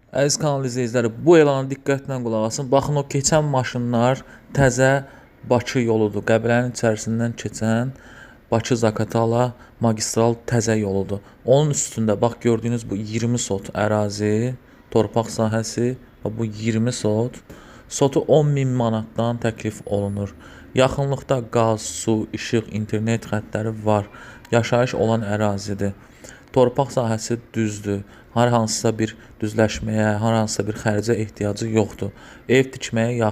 Əziz kanal izləyiciləri, bu elana diqqətlə qulaq asın. Baxın, o keçən maşınlar təzə Bakı yoludur. Qəbələnin içərisindən keçən Bakı-Zaqatala magistral təzə yoludur. Onun üstündə bax gördüyünüz bu 20 sot ərazi, torpaq sahəsi və bu 20 sot. Sotu 10.000 manatdan təklif olunur. Yaxınlıqda qaz, su, işıq, internet xəttləri var. Yaşayış olan ərazidir. Torpaq sahəsi düzdür. Hər hansısa bir düzləşməyə, hər hansısa bir xərcə ehtiyacı yoxdur. Ev tikməyə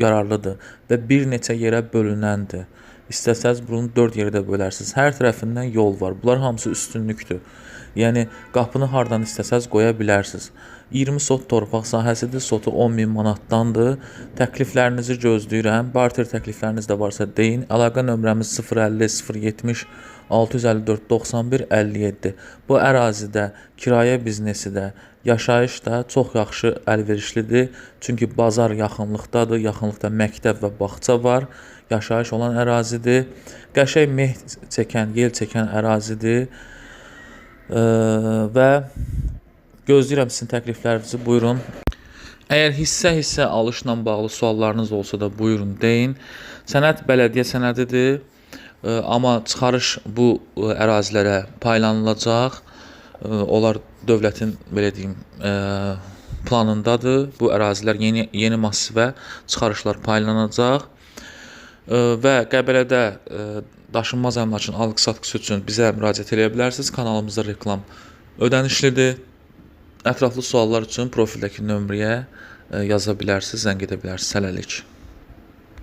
yararlıdır və bir neçə yerə bölünəndir. İstəsəz bunu 4 yerdə bölərsiniz. Hər tərəfindən yol var. Bunlar hamısı üstünlükdür. Yəni qapını hardan istəsəz qoya bilərsiniz. 20 sot torpaq sahəsidir. Sotu 10.000 manatdandır. Təkliflərinizi gözləyirəm. Barter təklifləriniz də varsa deyin. Əlaqə nömrəmiz 050 070 654 91 57. Bu ərazidə kirayə biznesi də, yaşayış da çox yaxşı əlverişlidir. Çünki bazar yaxınlıqdadır. Yaxınlıqda məktəb və bağça var. Yaşayış olan ərazidir. Qəşəng meh çəkən, yel çəkən ərazidir. Və gözləyirəm sizin təkliflərinizi. Buyurun. Əgər hissə-hissə alışla bağlı suallarınız olsa da buyurun deyin. Sənəd bələdiyyə sənədidir. Amma çıxarış bu ərazilərə paylanılacaq. Onlar dövlətin, belə deyim, planındadır. Bu ərazilər yeni massivə çıxarışlar paylanacaq. Və Qəbələdə daşınmaz əmlakın alqı-satqısı üçün bizə müraciət edə bilərsiniz. Kanalımızda reklam ödənişlidir. Ətraflı suallar üçün profildəki nömrəyə yaza bilərsiniz, zəng edə bilərsiniz. Hələlik.